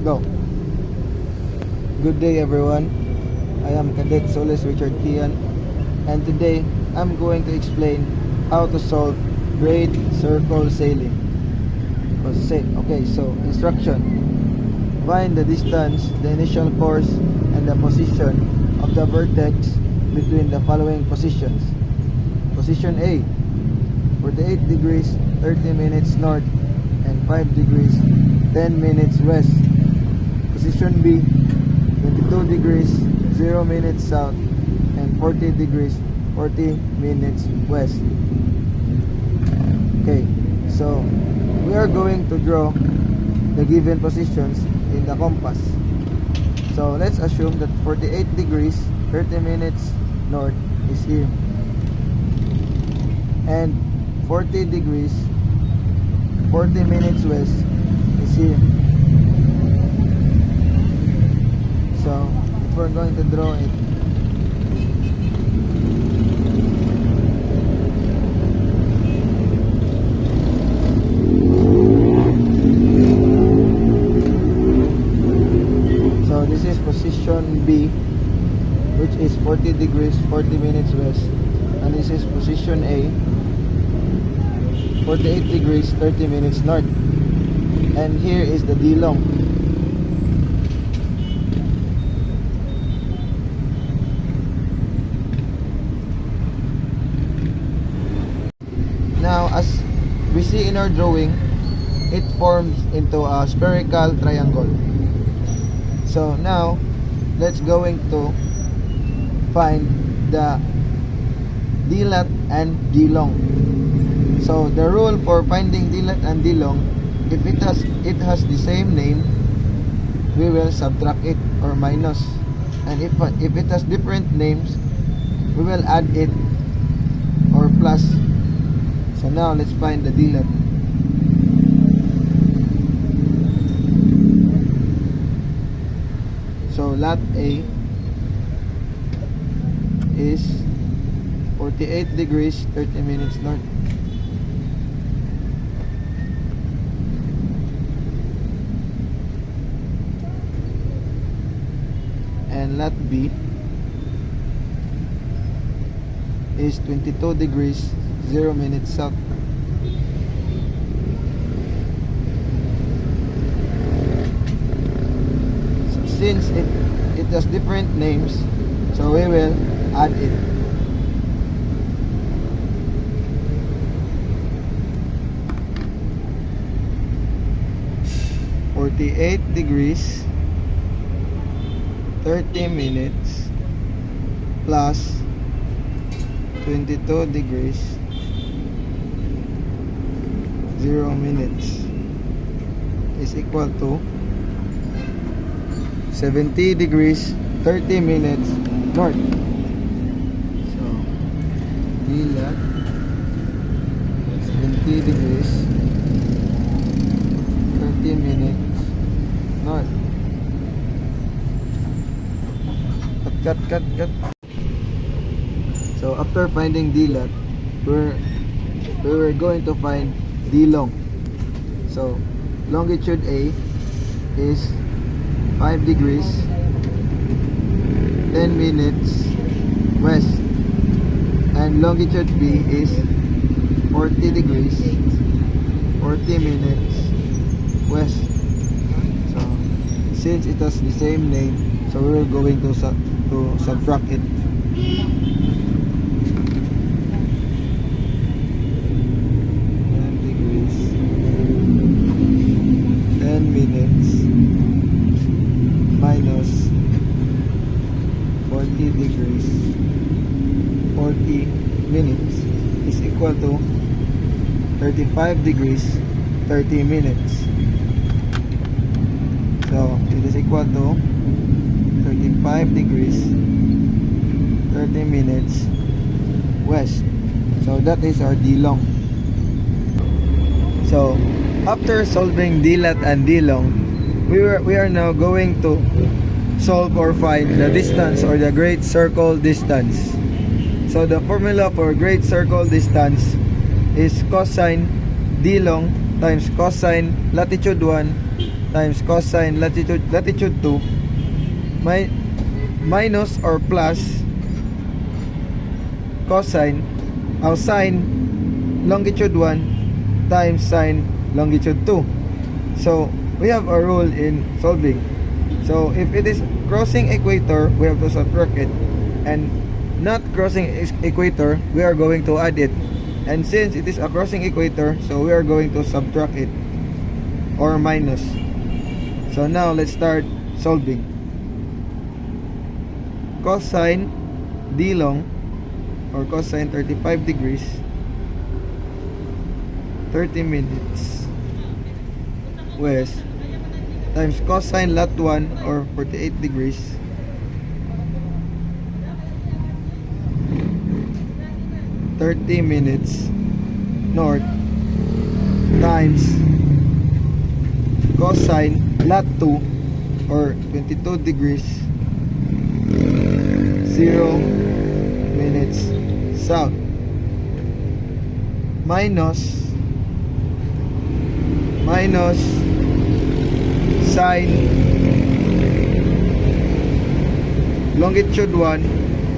Go. Good day everyone. I am Cadet Solis Richard Kian, and today I'm going to explain how to solve great circle sailing. Okay, so instruction. Find the distance, the initial course, and the position of the vertex between the following positions. Position A, 48 degrees 30 minutes north and 5 degrees 10 minutes west. Position B, 22 degrees 0 minutes south and 40 degrees 40 minutes west. Okay, so we are going to draw the given positions in the compass. So let's assume that 48 degrees 30 minutes north is here, and 40 degrees 40 minutes west is here. So if we're going to draw it, so this is position B, which is 40 degrees 40 minutes west, and this is position A, 48 degrees 30 minutes north, and here is the D long. Now as we see in our drawing, it forms into a spherical triangle. So now let's going to find the D lat and D long. So the rule for finding D lat and D long, if it has the same name, we will subtract it or minus, and if it has different names, we will add it or plus. So now let's find the D lat. So lat A is 48 degrees 30 minutes north. And lat B is 22 degrees 0 minutes south. So since it has different names, so we will add it. (48 degrees 30 minutes plus 22 degrees 0 minutes is equal to 70 degrees 30 minutes north. So D lat 70 degrees 30 minutes north. Cut. So after finding D lat, we were going to find D long. So longitude A is 5 degrees 10 minutes west, and longitude B is 40 degrees 40 minutes west. So since it has the same name, so we're going to subtract it. 10 degrees 10 minutes minus 40 degrees 40 minutes is equal to 35 degrees 30 minutes. So it is equal to 35 degrees 30 minutes west. So that is our D long. So after solving D lat and D long, we are now going to solve or find the distance or the great circle distance. So the formula for great circle distance is cosine D long times cosine latitude 1 times cosine latitude 2 minus or plus cosine sine longitude 1 times sine longitude 2. So we have a rule in solving. So if it is crossing equator, we have to subtract it, and not crossing equator, we are going to add it. And since it is a crossing equator, so we are going to subtract it or minus. So now let's start solving. Cosine d long or cosine 35 degrees 30 minutes west times cosine lat 1 or 48 degrees 30 minutes north times cosine lat 2 or 22 degrees 0 minutes south minus sine longitude 1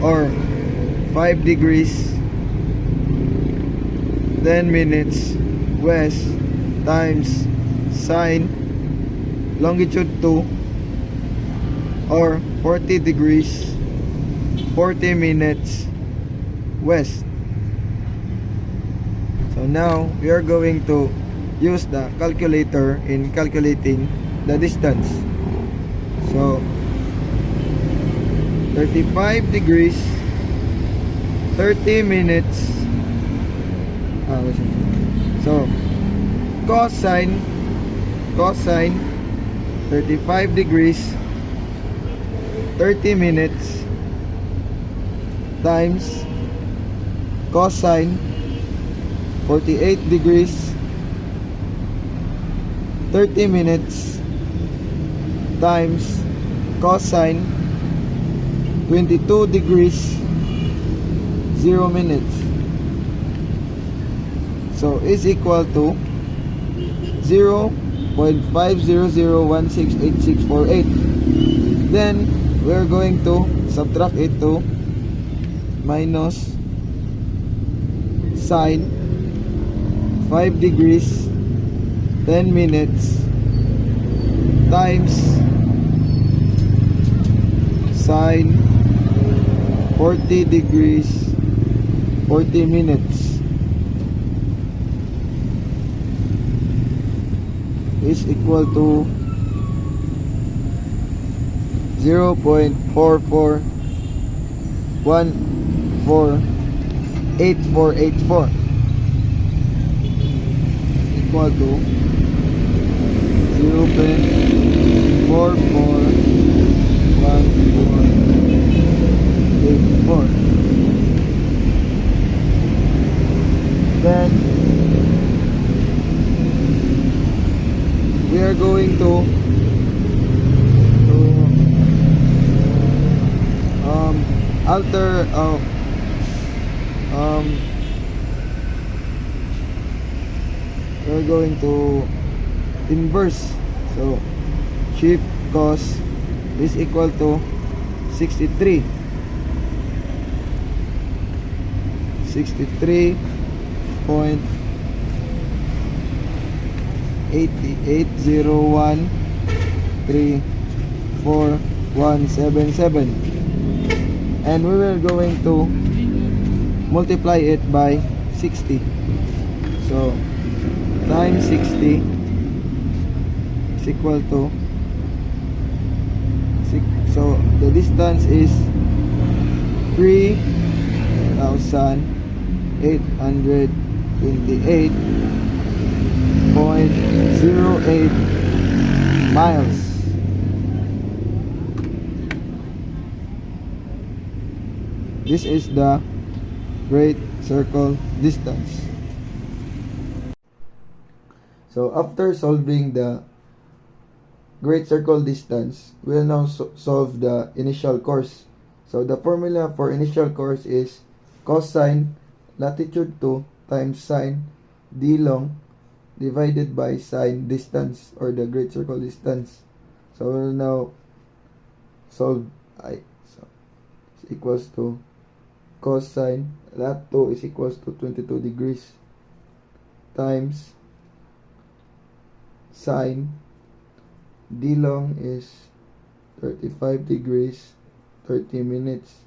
or 5 degrees 10 minutes west times sine longitude 2 or 40 degrees 40 minutes west. So now we are going to use the calculator in calculating the distance. So 35 degrees 30 minutes so cosine 35 degrees 30 minutes times cosine 48 degrees 30 minutes times cosine 22 degrees 0 minutes, so is equal to 0.500168648. Then we're going to subtract it to minus sine 5 degrees 10 minutes times sine 40 degrees 40 minutes is equal to 0.44148484 equal to 0.441484. Then we are going to alter we're going to inverse. So shift cos is equal to 63 8801344177, and we will going to multiply it by 60. So times 60 is equal to 6. So the distance is 3,828.08 miles. This is the great circle distance. So after solving the great circle distance, we'll now solve the initial course. So the formula for initial course is cosine latitude 2 times sine d long divided by sine distance, or the great circle distance. So we'll now solve I. So it's equals to cosine, that 2 is equals to 22 degrees times sine d long is 35 degrees 30 minutes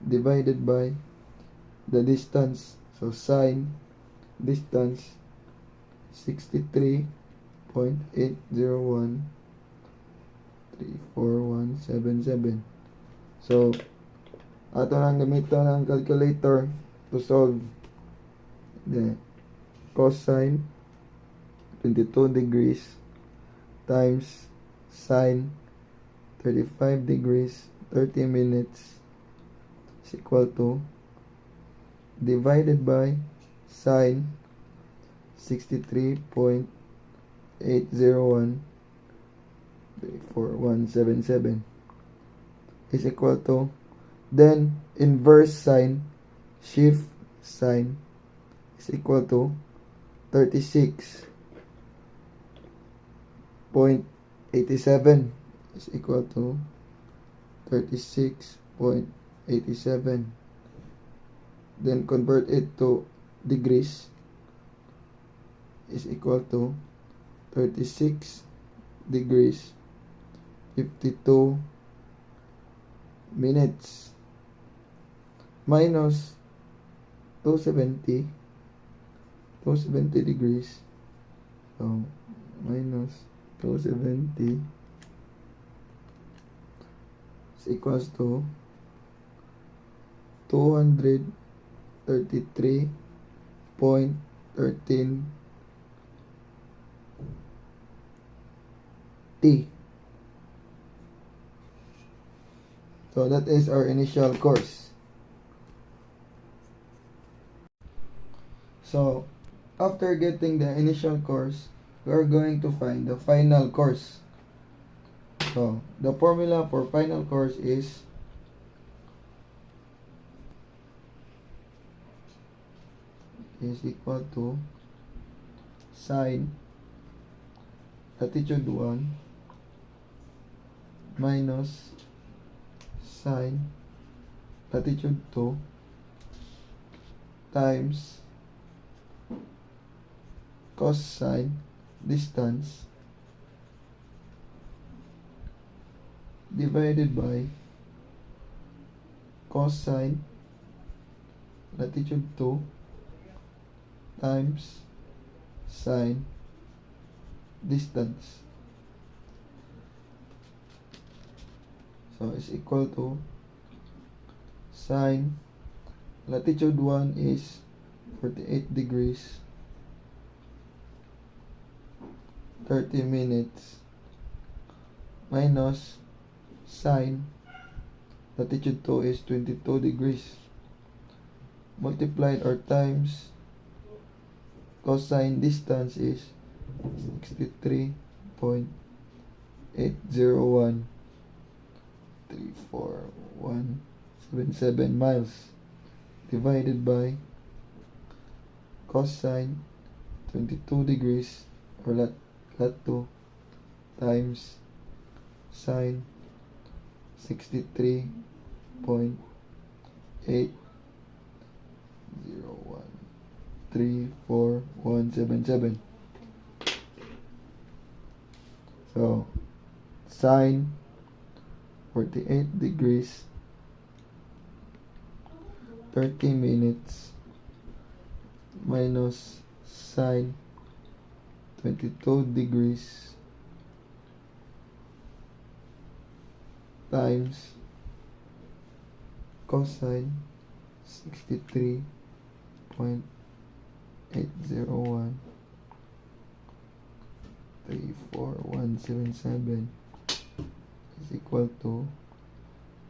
divided by the distance. So sine distance 63.801 34177. So ato nang gamiton ang calculator to solve the cosine 22 degrees times sine 35 degrees 30 minutes is equal to divided by sine 63.801 34177 is equal to, then inverse sine shift sine is equal to 36.87 is equal to 36.87. Then convert it to degrees is equal to 36 degrees 52 minutes minus 270 degrees. So minus 270 is equals to 233.13 T. So that is our initial course. So after getting the initial course, we are going to find the final course. So the formula for final course is equal to sine latitude 1 minus sine latitude 2 times cosine distance divided by cosine latitude 2 times sine distance. So it's equal to sine latitude 1 is 48 degrees 30 minutes minus sine latitude 2 is 22 degrees multiplied or times cosine distance is 63.801 34177 miles divided by cosine 22 degrees or lat 2 times sine 63.801 34177. So sine 48 degrees 30 minutes minus sine 22 degrees times cosine 63.801 34177 is equal to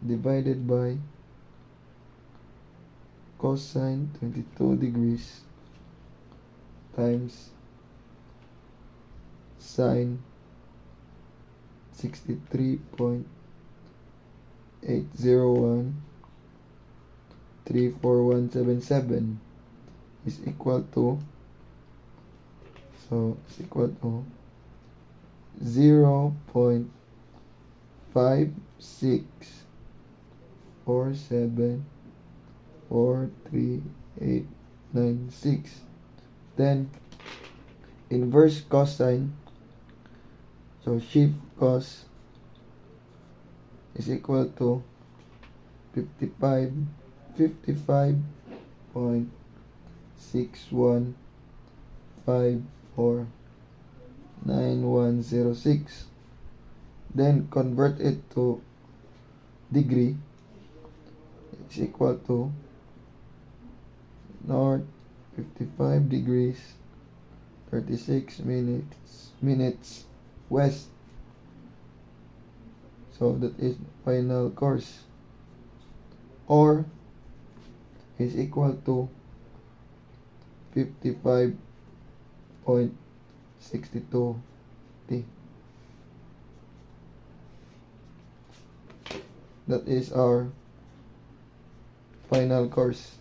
divided by cosine 22 degrees times sine 63.801 34177 is equal to So it's equal to 0.5647438896. Then inverse cosine, so shift cos is equal to 55.61549106. Then convert it to degree. It's equal to north 55 degrees 36 minutes west. So that is final course. Or is equal to 55.62 T. That is our final course.